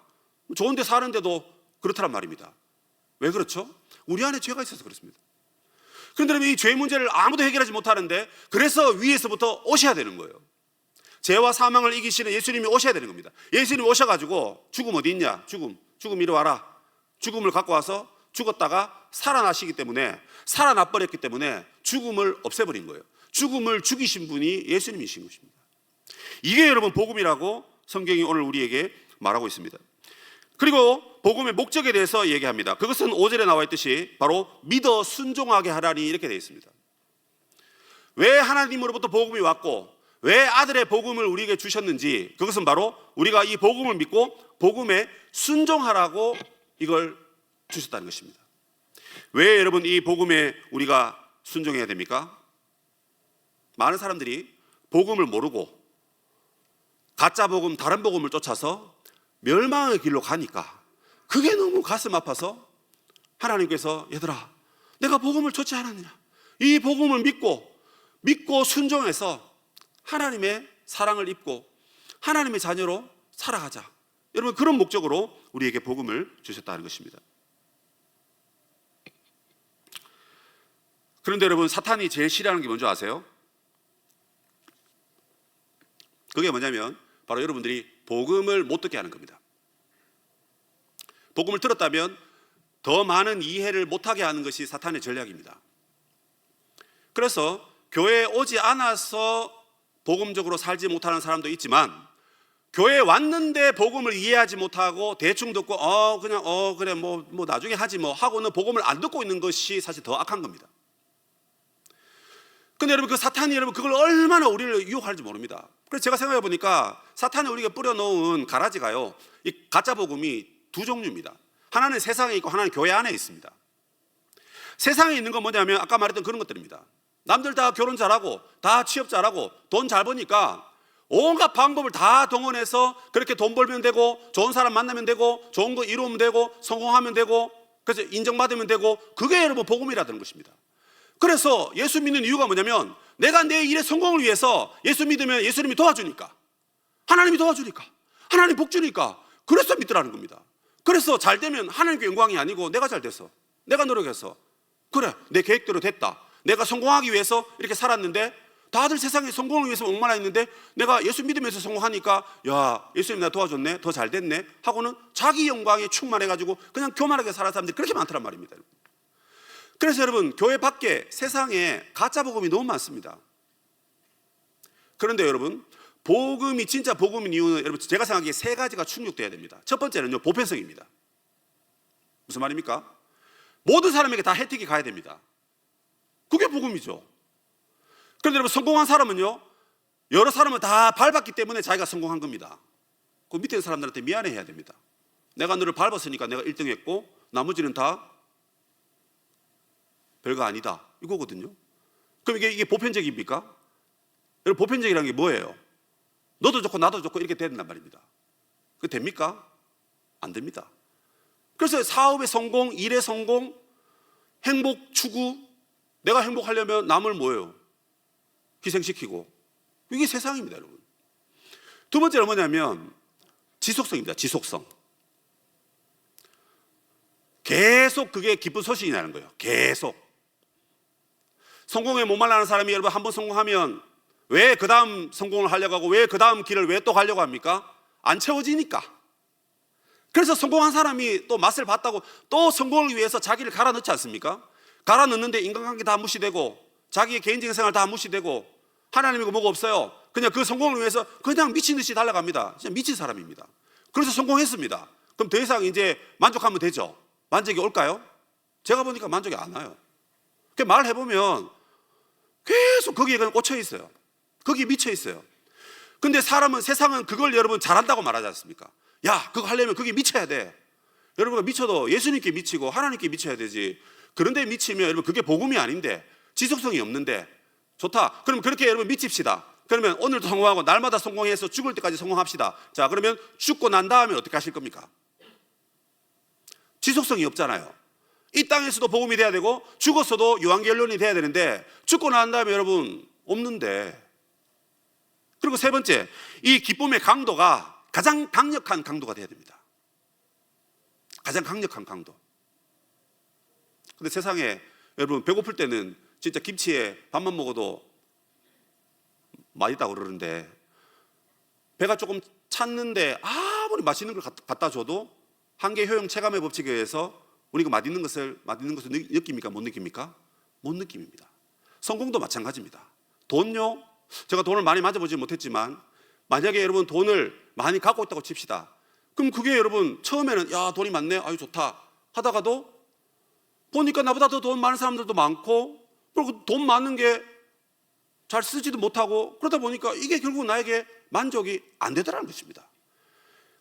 좋은 데 사는데도 그렇다란 말입니다. 왜 그렇죠? 우리 안에 죄가 있어서 그렇습니다. 그런데 이 죄 문제를 아무도 해결하지 못하는데, 그래서 위에서부터 오셔야 되는 거예요. 죄와 사망을 이기시는 예수님이 오셔야 되는 겁니다. 예수님이 오셔가지고 죽음 어디 있냐? 죽음 이리 와라. 죽음을 갖고 와서 죽었다가 살아나시기 때문에, 살아나 버렸기 때문에 죽음을 없애버린 거예요. 죽음을 죽이신 분이 예수님이신 것입니다. 이게 여러분 복음이라고 성경이 오늘 우리에게 말하고 있습니다. 그리고 복음의 목적에 대해서 얘기합니다. 그것은 5절에 나와 있듯이 바로 믿어 순종하게 하라니, 이렇게 되어 있습니다. 왜 하나님으로부터 복음이 왔고 왜 아들의 복음을 우리에게 주셨는지, 그것은 바로 우리가 이 복음을 믿고 복음에 순종하라고 이걸 주셨다는 것입니다. 왜 여러분 이 복음에 우리가 순종해야 됩니까? 많은 사람들이 복음을 모르고 가짜 복음, 다른 복음을 쫓아서 멸망의 길로 가니까 그게 너무 가슴 아파서 하나님께서 얘들아, 내가 복음을 줬지 않았느냐, 이 복음을 믿고 순종해서 하나님의 사랑을 입고 하나님의 자녀로 살아가자. 여러분, 그런 목적으로 우리에게 복음을 주셨다는 것입니다. 그런데 여러분, 사탄이 제일 싫어하는 게 뭔지 아세요? 그게 뭐냐면 바로 여러분들이 복음을 못 듣게 하는 겁니다. 복음을 들었다면 더 많은 이해를 못하게 하는 것이 사탄의 전략입니다. 그래서 교회에 오지 않아서 복음적으로 살지 못하는 사람도 있지만, 교회에 왔는데 복음을 이해하지 못하고 대충 듣고 그래 뭐 나중에 하지 뭐 하고는 복음을 안 듣고 있는 것이 사실 더 악한 겁니다. 근데 여러분, 그 사탄이 여러분 그걸 얼마나 우리를 유혹할지 모릅니다. 그래서 제가 생각해 보니까 사탄이 우리가 뿌려놓은 가라지가요, 이 가짜 복음이 두 종류입니다. 하나는 세상에 있고 하나는 교회 안에 있습니다. 세상에 있는 건 뭐냐면 아까 말했던 그런 것들입니다. 남들 다 결혼 잘하고 다 취업 잘하고 돈 잘 버니까 온갖 방법을 다 동원해서 그렇게 돈 벌면 되고 좋은 사람 만나면 되고 좋은 거 이루면 되고 성공하면 되고 그래서 인정받으면 되고, 그게 여러분 복음이라는 것입니다. 그래서 예수 믿는 이유가 뭐냐면 내가 내 일의 성공을 위해서 예수 믿으면 예수님이 도와주니까, 하나님이 도와주니까, 하나님 복 주니까, 그래서 믿더라는 겁니다. 그래서 잘 되면 하나님께 영광이 아니고 내가 잘 돼서, 내가 노력해서, 그래 내 계획대로 됐다, 내가 성공하기 위해서 이렇게 살았는데 다들 세상에 성공을 위해서 얼마나 있는데 내가 예수 믿으면서 성공하니까 야, 예수님 나 도와줬네, 더 잘 됐네 하고는 자기 영광에 충만해가지고 그냥 교만하게 살아가는 사람들이 그렇게 많더란 말입니다. 그래서 여러분, 교회 밖에 세상에 가짜 복음이 너무 많습니다. 그런데 여러분, 복음이 진짜 복음인 이유는 여러분 제가 생각하기에 세 가지가 충족돼야 됩니다. 첫 번째는요, 보편성입니다. 무슨 말입니까? 모든 사람에게 다 혜택이 가야 됩니다. 그게 복음이죠. 그런데 여러분, 성공한 사람은요, 여러 사람을 다 밟았기 때문에 자기가 성공한 겁니다. 그 밑에 있는 사람들한테 미안해해야 됩니다. 내가 너를 밟았으니까 내가 1등 했고 나머지는 다 별거 아니다, 이거거든요. 그럼 이게 보편적입니까? 여러분, 보편적이라는 게 뭐예요? 너도 좋고 나도 좋고 이렇게 된단 말입니다. 그게 됩니까? 안 됩니다. 그래서 사업의 성공, 일의 성공, 행복 추구, 내가 행복하려면 남을 뭐예요? 희생시키고, 이게 세상입니다, 여러분. 두 번째는 뭐냐면 지속성입니다. 지속성. 계속 그게 기쁜 소식이 나는 거예요. 계속. 성공에 목말라하는 사람이 여러분 한번 성공하면 왜 그 다음 성공을 하려고 하고 왜 그 다음 길을 왜 또 가려고 합니까? 안 채워지니까. 그래서 성공한 사람이 또 맛을 봤다고 또 성공을 위해서 자기를 갈아 넣지 않습니까? 갈아 넣는데 인간관계 다 무시되고 자기의 개인적인 생활 다 무시되고 하나님이고 뭐가 없어요. 그냥 그 성공을 위해서 그냥 미친 듯이 달려갑니다. 진짜 미친 사람입니다. 그래서 성공했습니다. 그럼 더 이상 이제 만족하면 되죠. 만족이 올까요? 제가 보니까 만족이 안 와요. 말해보면 계속 거기에 그냥 꽂혀 있어요. 거기에 미쳐 있어요. 근데 세상은 그걸 여러분 잘한다고 말하지 않습니까? 야, 그거 하려면 거기에 미쳐야 돼. 여러분가 미쳐도 예수님께 미치고 하나님께 미쳐야 되지. 그런데 미치면 여러분 그게 복음이 아닌데, 지속성이 없는데 좋다. 그럼 그렇게 여러분 미칩시다. 그러면 오늘도 성공하고 날마다 성공해서 죽을 때까지 성공합시다. 자, 그러면 죽고 난 다음에 어떻게 하실 겁니까? 지속성이 없잖아요. 이 땅에서도 복음이 돼야 되고 죽었어도 유한결론이 돼야 되는데 죽고 난 다음에 여러분 없는데. 그리고 세 번째, 이 기쁨의 강도가 가장 강력한 강도가 돼야 됩니다. 가장 강력한 강도. 근데 세상에 여러분 배고플 때는 진짜 김치에 밥만 먹어도 맛있다고 그러는데, 배가 조금 찼는데 아무리 맛있는 걸 갖다 줘도 한계 효용 체감의 법칙에 의해서 우리가 맛있는 것을 느낍니까? 못 느낍니까? 못 느낍니다. 성공도 마찬가지입니다. 돈요, 제가 돈을 많이 만져보지 못했지만 만약에 여러분 돈을 많이 갖고 있다고 칩시다. 그럼 그게 여러분 처음에는 야, 돈이 많네, 아유 좋다 하다가도 보니까 나보다 더 돈 많은 사람들도 많고, 그리고 돈 많은 게 잘 쓰지도 못하고, 그러다 보니까 이게 결국 나에게 만족이 안 되더라는 것입니다.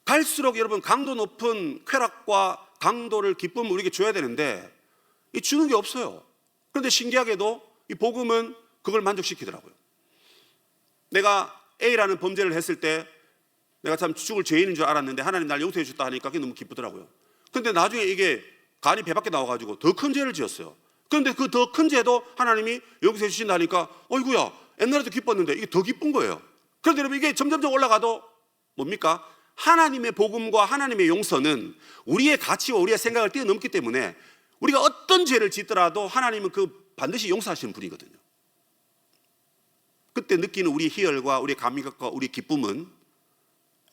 갈수록 여러분 강도 높은 쾌락과 강도를 기쁨을 우리에게 줘야 되는데 이 주는 게 없어요. 그런데 신기하게도 이 복음은 그걸 만족시키더라고요. 내가 A라는 범죄를 했을 때 내가 참 죽을 죄인인 줄 알았는데 하나님 날 용서해 줬다 하니까 그게 너무 기쁘더라고요. 근데 나중에 이게 간이 배 밖에 나와가지고 더 큰 죄를 지었어요. 그런데 그 더 큰 죄도 하나님이 용서해 주신다니까 어이구야, 옛날에도 기뻤는데 이게 더 기쁜 거예요. 그런데 여러분, 이게 점점점 올라가도 뭡니까? 하나님의 복음과 하나님의 용서는 우리의 가치와 우리의 생각을 뛰어넘기 때문에 우리가 어떤 죄를 짓더라도 하나님은 그 반드시 용서하시는 분이거든요. 그때 느끼는 우리의 희열과 우리의 감격과 우리의 기쁨은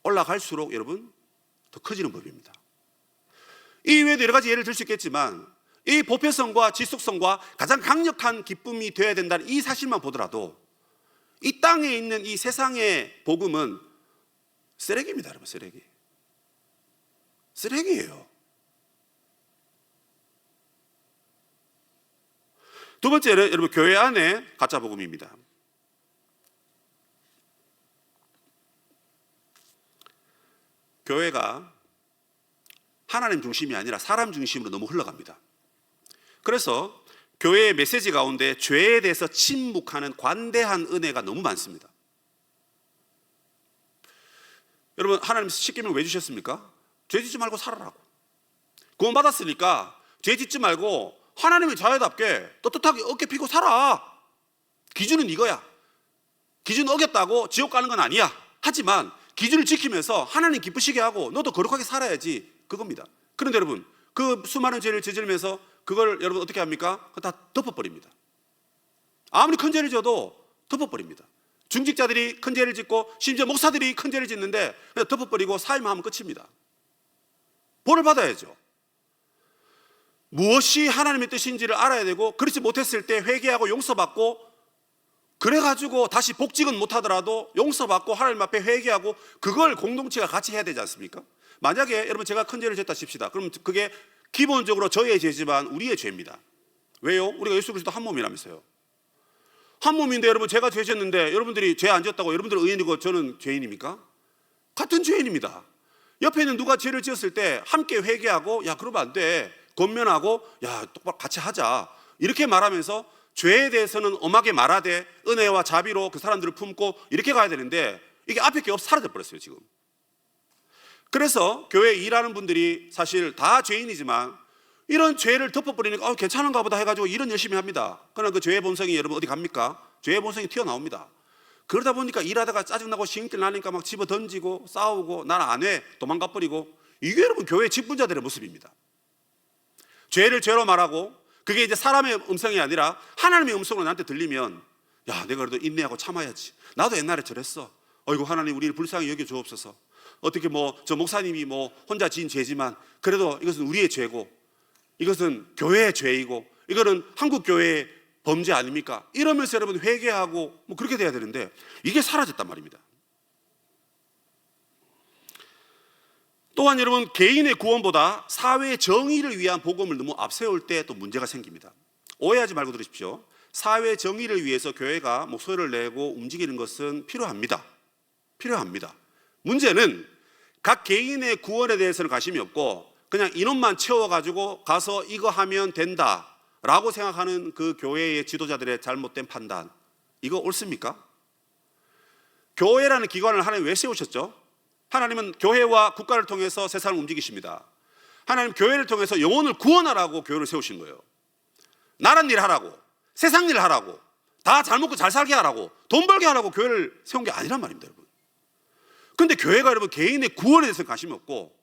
올라갈수록 여러분 더 커지는 법입니다. 이 외에도 여러 가지 예를 들 수 있겠지만 이 보편성과 지속성과 가장 강력한 기쁨이 되어야 된다는 이 사실만 보더라도 이 땅에 있는 이 세상의 복음은 쓰레기입니다. 여러분, 쓰레기예요. 두 번째는 여러분, 교회 안에 가짜 복음입니다. 교회가 하나님 중심이 아니라 사람 중심으로 너무 흘러갑니다. 그래서 교회의 메시지 가운데 죄에 대해서 침묵하는 관대한 은혜가 너무 많습니다. 여러분, 하나님 십계명 왜 주셨습니까? 죄 짓지 말고 살아라고. 구원 받았으니까 죄 짓지 말고 하나님의 자녀답게 떳떳하게 어깨 펴고 살아. 기준은 이거야. 기준 어겼다고 지옥 가는 건 아니야. 하지만 기준을 지키면서 하나님 기쁘시게 하고 너도 거룩하게 살아야지, 그겁니다. 그런데 여러분, 그 수많은 죄를 저지르면서 그걸 여러분 어떻게 합니까? 다 덮어버립니다. 아무리 큰 죄를 져도 덮어버립니다. 중직자들이 큰 죄를 짓고 심지어 목사들이 큰 죄를 짓는데 그냥 덮어버리고 사임만 하면 끝입니다. 벌을 받아야죠. 무엇이 하나님의 뜻인지를 알아야 되고, 그렇지 못했을 때 회개하고 용서받고, 그래가지고 다시 복직은 못하더라도 용서받고 하나님 앞에 회개하고, 그걸 공동체가 같이 해야 되지 않습니까? 만약에 여러분 제가 큰 죄를 졌다 칩시다. 그럼 그게 기본적으로 저의 죄지만 우리의 죄입니다. 왜요? 우리가 예수 그리스도 한 몸이라면서요. 한 몸인데 여러분, 제가 죄 졌는데 여러분들이 죄 안 졌다고 여러분들은 의인이고 저는 죄인입니까? 같은 죄인입니다. 옆에 있는 누가 죄를 지었을 때 함께 회개하고, 야 그러면 안 돼, 권면하고, 야 똑바로 같이 하자, 이렇게 말하면서 죄에 대해서는 엄하게 말하되 은혜와 자비로 그 사람들을 품고 이렇게 가야 되는데, 이게 앞에 게 없어 사라져 버렸어요 지금. 그래서 교회에 일하는 분들이 사실 다 죄인이지만 이런 죄를 덮어버리니까 괜찮은가 보다 해가지고 일은 열심히 합니다. 그러나 그 죄의 본성이 여러분 어디 갑니까? 죄의 본성이 튀어나옵니다. 그러다 보니까 일하다가 짜증나고 시행길 나니까 막 집어 던지고 싸우고, 난 안 해, 도망가 버리고. 이게 여러분 교회 직분자들의 모습입니다. 죄를 죄로 말하고, 그게 이제 사람의 음성이 아니라 하나님의 음성으로 나한테 들리면, 야 내가 그래도 인내하고 참아야지, 나도 옛날에 저랬어, 어이구 하나님 우리를 불쌍히 여겨 주옵소서, 어떻게 저 목사님이 혼자 지은 죄지만 그래도 이것은 우리의 죄고, 이것은 교회의 죄이고, 이거는 한국 교회의 범죄 아닙니까? 이러면서 여러분 회개하고 그렇게 돼야 되는데 이게 사라졌단 말입니다. 또한 여러분, 개인의 구원보다 사회의 정의를 위한 복음을 너무 앞세울 때 또 문제가 생깁니다. 오해하지 말고 들으십시오. 사회 정의를 위해서 교회가 목소리를 내고 움직이는 것은 필요합니다. 문제는 각 개인의 구원에 대해서는 관심이 없고 그냥 인원만 채워가지고 가서 이거 하면 된다라고 생각하는 그 교회의 지도자들의 잘못된 판단, 이거 옳습니까? 교회라는 기관을 하나님 왜 세우셨죠? 하나님은 교회와 국가를 통해서 세상을 움직이십니다. 하나님 교회를 통해서 영혼을 구원하라고 교회를 세우신 거예요. 나란 일 하라고, 세상 일 하라고, 다 잘 먹고 잘 살게 하라고, 돈 벌게 하라고 교회를 세운 게 아니란 말입니다, 여러분. 그런데 교회가 여러분 개인의 구원에 대해서 관심이 없고,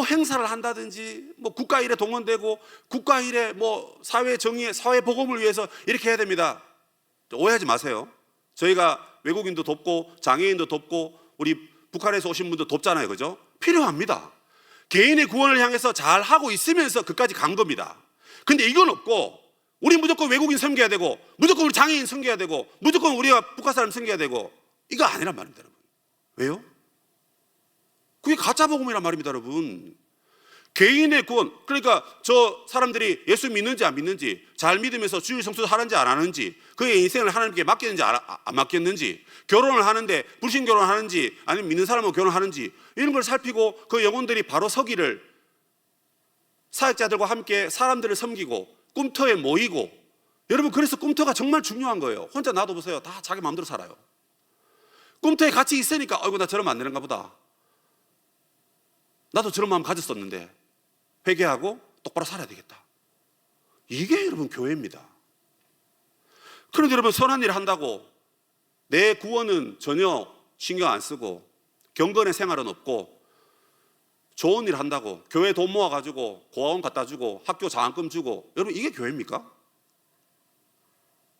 행사를 한다든지 국가 일에 동원되고 국가 일에 사회 정의에 사회 복음을 위해서 이렇게 해야 됩니다. 오해하지 마세요. 저희가 외국인도 돕고 장애인도 돕고 우리 북한에서 오신 분도 돕잖아요, 그죠? 필요합니다. 개인의 구원을 향해서 잘 하고 있으면서 그까지 간 겁니다. 근데 이건 없고, 우리 무조건 외국인 섬겨야 되고, 무조건 우리 장애인 섬겨야 되고, 무조건 우리가 북한 사람 섬겨야 되고, 이거 아니란 말입니다, 여러분. 왜요? 그게 가짜 복음이란 말입니다, 여러분. 개인의 구원, 그러니까 저 사람들이 예수 믿는지 안 믿는지, 잘 믿으면서 주일 성수도 하는지 안 하는지, 그의 인생을 하나님께 맡겼는지 안 맡겼는지, 결혼을 하는데 불신 결혼하는지 아니면 믿는 사람하고 결혼하는지, 이런 걸 살피고 그 영혼들이 바로 서기를, 사역자들과 함께 사람들을 섬기고 꿈터에 모이고. 여러분, 그래서 꿈터가 정말 중요한 거예요. 혼자 놔둬보세요, 다 자기 마음대로 살아요. 꿈터에 같이 있으니까 아이고 나 저러면 안 되는가 보다. 나도 저런 마음 가졌었는데 회개하고 똑바로 살아야 되겠다. 이게 여러분 교회입니다. 그런데 여러분 선한 일을 한다고 내 구원은 전혀 신경 안 쓰고 경건의 생활은 없고 좋은 일 한다고 교회 돈 모아가지고 고아원 갖다 주고 학교 장학금 주고, 여러분 이게 교회입니까?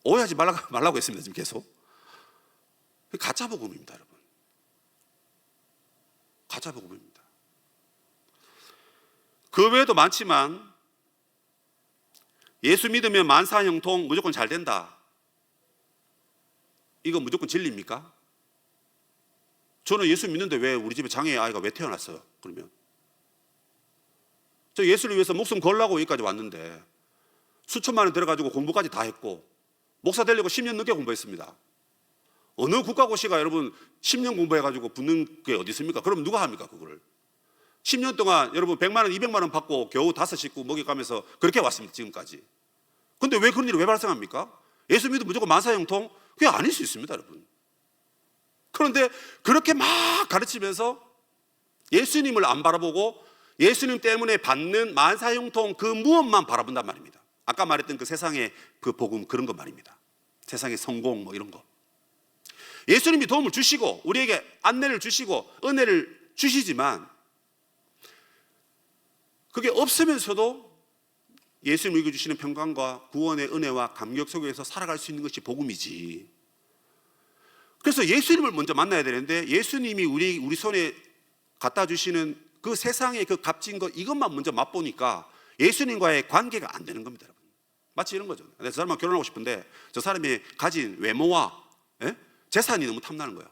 오해하지 말라고 했습니다. 지금 계속 가짜 복음입니다. 여러분 가짜 복음입니다. 그 외에도 많지만 예수 믿으면 만사형통 무조건 잘 된다, 이거 무조건 진리입니까? 저는 예수 믿는데 왜 우리 집에 장애 아이가 왜 태어났어요? 그러면 저 예수를 위해서 목숨 걸라고 여기까지 왔는데 수천만 원 들어가지고 공부까지 다 했고 목사 되려고 10년 넘게 공부했습니다. 어느 국가고시가 여러분 10년 공부해가지고 붙는 게 어디 있습니까? 그럼 누가 합니까 그거를? 10년 동안 여러분 100만 원 200만 원 받고 겨우 5식구 먹여가면서 그렇게 왔습니다 지금까지. 근데 왜 그런 일이 왜 발생합니까? 예수 믿으면 무조건 만사형통? 그게 아닐 수 있습니다 여러분. 그런데 그렇게 막 가르치면서 예수님을 안 바라보고 예수님 때문에 받는 만사형통 그 무엇만 바라본단 말입니다. 아까 말했던 그 세상의 그 복음, 그런 거 말입니다. 세상의 성공 뭐 이런 거. 예수님이 도움을 주시고 우리에게 안내를 주시고 은혜를 주시지만 그게 없으면서도 예수님이 주시는 평강과 구원의 은혜와 감격 속에서 살아갈 수 있는 것이 복음이지. 그래서 예수님을 먼저 만나야 되는데 예수님이 우리 손에 갖다 주시는 그 세상의 그 값진 것 이것만 먼저 맛보니까 예수님과의 관계가 안 되는 겁니다. 여러분. 마치 이런 거죠. 내가 저 사람하고 결혼하고 싶은데 저 사람이 가진 외모와 재산이 너무 탐나는 거예요.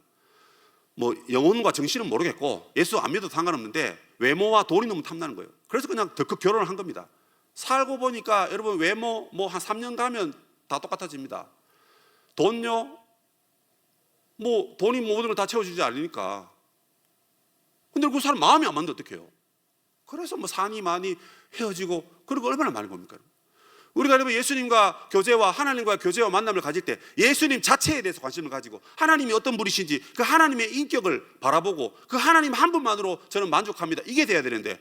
뭐 영혼과 정신은 모르겠고 예수 안 믿어도 상관없는데 외모와 돈이 너무 탐나는 거예요. 그래서 그냥 덜컥 결혼을 한 겁니다. 살고 보니까 여러분 외모 뭐 한 3년 가면 다 똑같아집니다. 돈요? 뭐 돈이 모든 걸 다 채워주지 않으니까. 근데 그 사람 마음이 안 맞는데 어떡해요? 그래서 뭐 산이 많이 헤어지고 그런 거 얼마나 많이 봅니까? 우리가 여러분 예수님과 교제와 하나님과 교제와 만남을 가질 때 예수님 자체에 대해서 관심을 가지고 하나님이 어떤 분이신지 그 하나님의 인격을 바라보고 그 하나님 한 분만으로 저는 만족합니다. 이게 돼야 되는데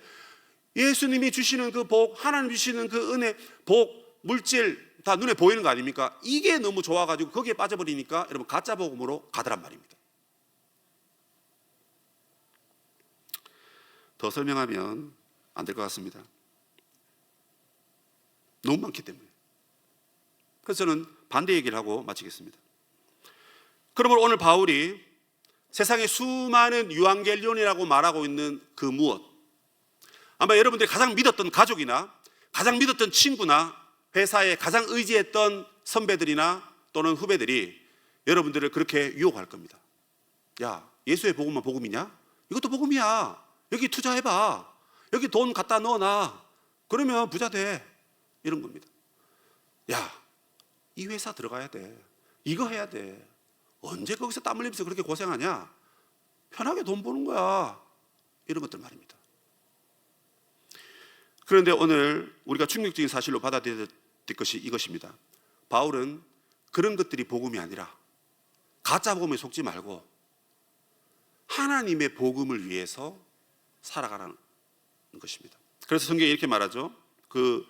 예수님이 주시는 그 복, 하나님 주시는 그 은혜, 복, 물질 다 눈에 보이는 거 아닙니까? 이게 너무 좋아가지고 거기에 빠져버리니까 여러분 가짜 복음으로 가더란 말입니다. 더 설명하면 안 될 것 같습니다. 너무 많기 때문에. 그래서 저는 반대 얘기를 하고 마치겠습니다. 그러므로 오늘 바울이 세상에 수많은 유앙겔리온이라고 말하고 있는 그 무엇, 아마 여러분들이 가장 믿었던 가족이나 가장 믿었던 친구나 회사에 가장 의지했던 선배들이나 또는 후배들이 여러분들을 그렇게 유혹할 겁니다. 야, 예수의 복음만 복음이냐? 이것도 복음이야. 여기 투자해봐. 여기 돈 갖다 넣어놔. 그러면 부자 돼. 이런 겁니다. 야, 이 회사 들어가야 돼. 이거 해야 돼. 언제 거기서 땀 흘리면서 그렇게 고생하냐? 편하게 돈 버는 거야. 이런 것들 말입니다. 그런데 오늘 우리가 충격적인 사실로 받아들여야 될 것이 이것입니다. 바울은 그런 것들이 복음이 아니라 가짜 복음에 속지 말고 하나님의 복음을 위해서 살아가라는 것입니다. 그래서 성경에 이렇게 말하죠. 그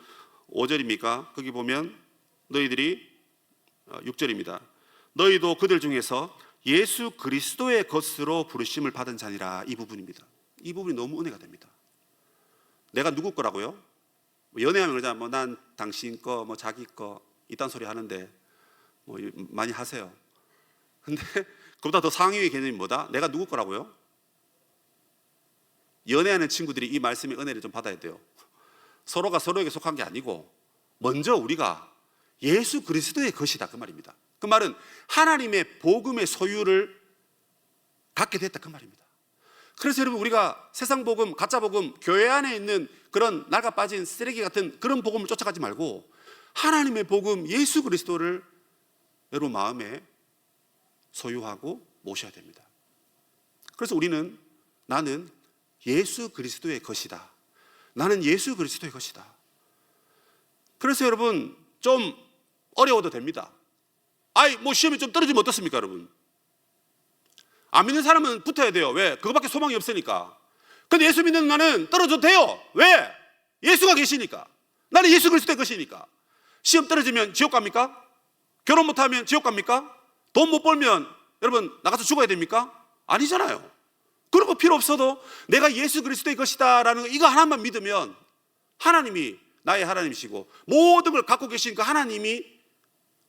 5절입니까? 거기 보면 너희들이 6절입니다. 너희도 그들 중에서 예수 그리스도의 것으로 부르심을 받은 자니라. 이 부분입니다. 이 부분이 너무 은혜가 됩니다. 내가 누구 거라고요? 연애하면 그러잖아. 뭐 난 당신 거, 뭐 자기 거 이딴 소리 하는데 뭐 많이 하세요. 근데 그보다 더 상위의 개념이 뭐다? 내가 누구 거라고요? 연애하는 친구들이 이 말씀의 은혜를 좀 받아야 돼요. 서로가 서로에게 속한 게 아니고 먼저 우리가 예수 그리스도의 것이다 그 말입니다. 그 말은 하나님의 복음의 소유를 갖게 됐다 그 말입니다. 그래서 여러분 우리가 세상 복음, 가짜 복음, 교회 안에 있는 그런 낡아 빠진 쓰레기 같은 그런 복음을 쫓아가지 말고 하나님의 복음 예수 그리스도를 여러분 마음에 소유하고 모셔야 됩니다. 그래서 우리는 나는 예수 그리스도의 것이다. 나는 예수 그리스도의 것이다. 그래서 여러분 좀 어려워도 됩니다. 뭐 시험이 좀 떨어지면 어떻습니까 여러분? 안 믿는 사람은 붙어야 돼요. 왜? 그거밖에 소망이 없으니까. 근데 예수 믿는 나는 떨어져도 돼요. 왜? 예수가 계시니까. 나는 예수 그리스도의 것이니까. 시험 떨어지면 지옥 갑니까? 결혼 못하면 지옥 갑니까? 돈 못 벌면 여러분 나가서 죽어야 됩니까? 아니잖아요. 그런 거 필요 없어도 내가 예수 그리스도의 것이다 라는 거, 이거 하나만 믿으면 하나님이 나의 하나님이시고 모든 걸 갖고 계신 그 하나님이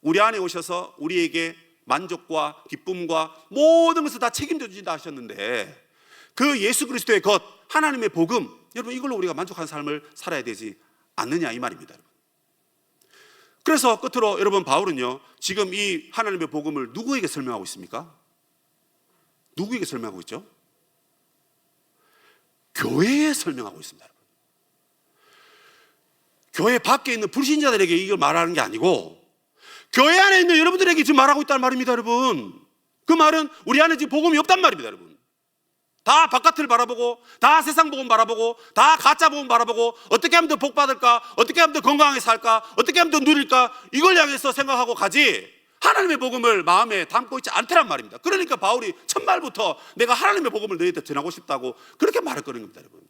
우리 안에 오셔서 우리에게 만족과 기쁨과 모든 것을 다 책임져 주신다 하셨는데, 그 예수 그리스도의 것, 하나님의 복음, 여러분 이걸로 우리가 만족한 삶을 살아야 되지 않느냐 이 말입니다. 여러분. 그래서 끝으로 여러분, 바울은요 지금 이 하나님의 복음을 누구에게 설명하고 있습니까? 누구에게 설명하고 있죠? 교회에 설명하고 있습니다. 여러분. 교회 밖에 있는 불신자들에게 이걸 말하는 게 아니고 교회 안에 있는 여러분들에게 지금 말하고 있다는 말입니다. 여러분, 그 말은 우리 안에 지금 복음이 없단 말입니다. 여러분, 다 바깥을 바라보고 다 세상 복음 바라보고 다 가짜 복음 바라보고 어떻게 하면 더 복 받을까, 어떻게 하면 더 건강하게 살까, 어떻게 하면 더 누릴까, 이걸 향해서 생각하고 가지 하나님의 복음을 마음에 담고 있지 않더란 말입니다. 그러니까 바울이 첫말부터 내가 하나님의 복음을 너희한테 전하고 싶다고 그렇게 말했거든요. 여러분,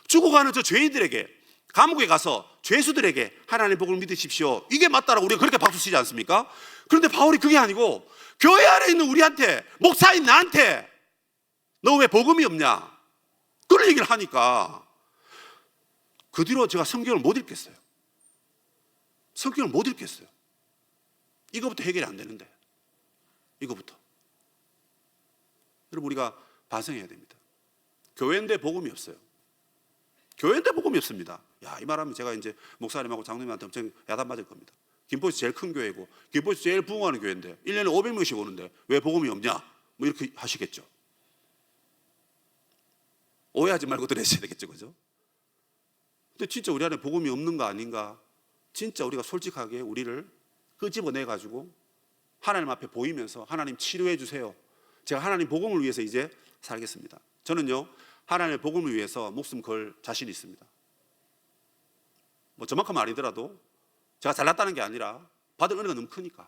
죽어가는 저 죄인들에게, 감옥에 가서 죄수들에게 하나님의 복음을 믿으십시오, 이게 맞다라고 우리가 그렇게 박수 치지 않습니까? 그런데 바울이 그게 아니고 교회 안에 있는 우리한테, 목사인 나한테 너 왜 복음이 없냐, 그런 얘기를 하니까 그 뒤로 제가 성경을 못 읽겠어요. 성경을 못 읽겠어요. 이거부터 해결이 안 되는데, 이거부터. 여러분, 우리가 반성해야 됩니다. 교회인데 복음이 없어요. 교회인데 복음이 없습니다. 야, 이 말하면 제가 이제 목사님하고 장로님한테 엄청 야단 맞을 겁니다. 김포에서 제일 큰 교회고 김포에서 제일 부흥하는 교회인데 1년에 500명씩 오는데 왜 복음이 없냐, 뭐 이렇게 하시겠죠. 오해하지 말고 들으셔야 되겠죠, 그죠? 근데 진짜 우리 안에 복음이 없는 거 아닌가? 진짜 우리가 솔직하게 우리를 끄집어내 가지고 하나님 앞에 보이면서 하나님 치료해 주세요, 제가 하나님 복음을 위해서 이제 살겠습니다. 저는요 하나님의 복음을 위해서 목숨 걸 자신이 있습니다. 뭐 저만큼 아니더라도, 제가 잘났다는 게 아니라 받은 은혜가 너무 크니까.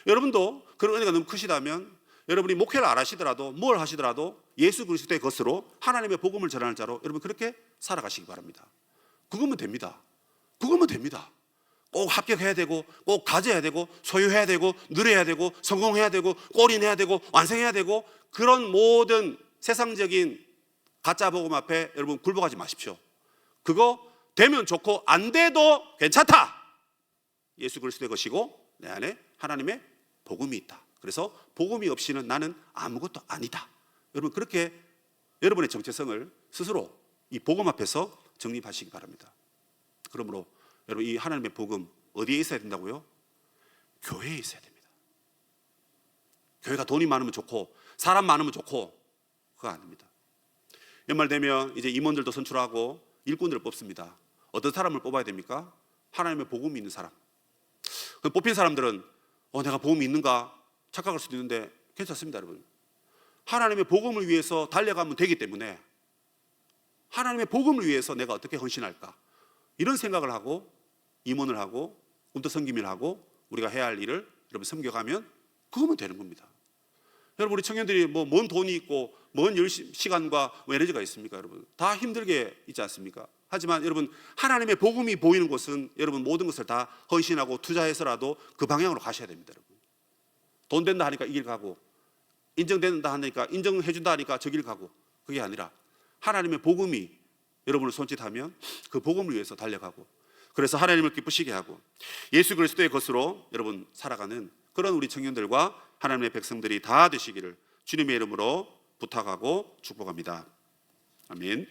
여러분도 그런 은혜가 너무 크시다면 여러분이 목회를 안 하시더라도 뭘 하시더라도 예수 그리스도의 것으로 하나님의 복음을 전하는 자로 여러분 그렇게 살아가시기 바랍니다. 그거면 됩니다. 그거면 됩니다. 꼭 합격해야 되고 꼭 가져야 되고 소유해야 되고 누려야 되고 성공해야 되고 골인해야 되고 완성해야 되고, 그런 모든 세상적인 가짜 복음 앞에 여러분 굴복하지 마십시오. 그거 되면 좋고 안 돼도 괜찮다. 예수 그리스도의 것이고 내 안에 하나님의 복음이 있다. 그래서 복음이 없이는 나는 아무것도 아니다. 여러분, 그렇게 여러분의 정체성을 스스로 이 복음 앞에서 정립하시기 바랍니다. 그러므로 여러분, 이 하나님의 복음 어디에 있어야 된다고요? 교회에 있어야 됩니다. 교회가 돈이 많으면 좋고 사람 많으면 좋고 그거 아닙니다. 연말 되면 이제 임원들도 선출하고 일꾼들을 뽑습니다. 어떤 사람을 뽑아야 됩니까? 하나님의 복음이 있는 사람. 뽑힌 사람들은 내가 복음이 있는가 착각할 수도 있는데 괜찮습니다. 여러분, 하나님의 복음을 위해서 달려가면 되기 때문에 하나님의 복음을 위해서 내가 어떻게 헌신할까, 이런 생각을 하고 임원을 하고 꿈도 섬김을 하고 우리가 해야 할 일을 여러분 섬겨가면 그거면 되는 겁니다. 여러분, 우리 청년들이 뭐 먼 돈이 있고 먼 시간과 에너지가 있습니까? 여러분, 다 힘들게 있지 않습니까? 하지만 여러분, 하나님의 복음이 보이는 곳은 여러분 모든 것을 다 헌신하고 투자해서라도 그 방향으로 가셔야 됩니다. 여러분, 돈 된다 하니까 이 길 가고, 인정된다 하니까 인정해준다 하니까 저 길 가고, 그게 아니라 하나님의 복음이 여러분을 손짓하면 그 복음을 위해서 달려가고, 그래서 하나님을 기쁘시게 하고 예수 그리스도의 것으로 여러분 살아가는 그런 우리 청년들과 하나님의 백성들이 다 되시기를 주님의 이름으로 부탁하고 축복합니다. 아멘.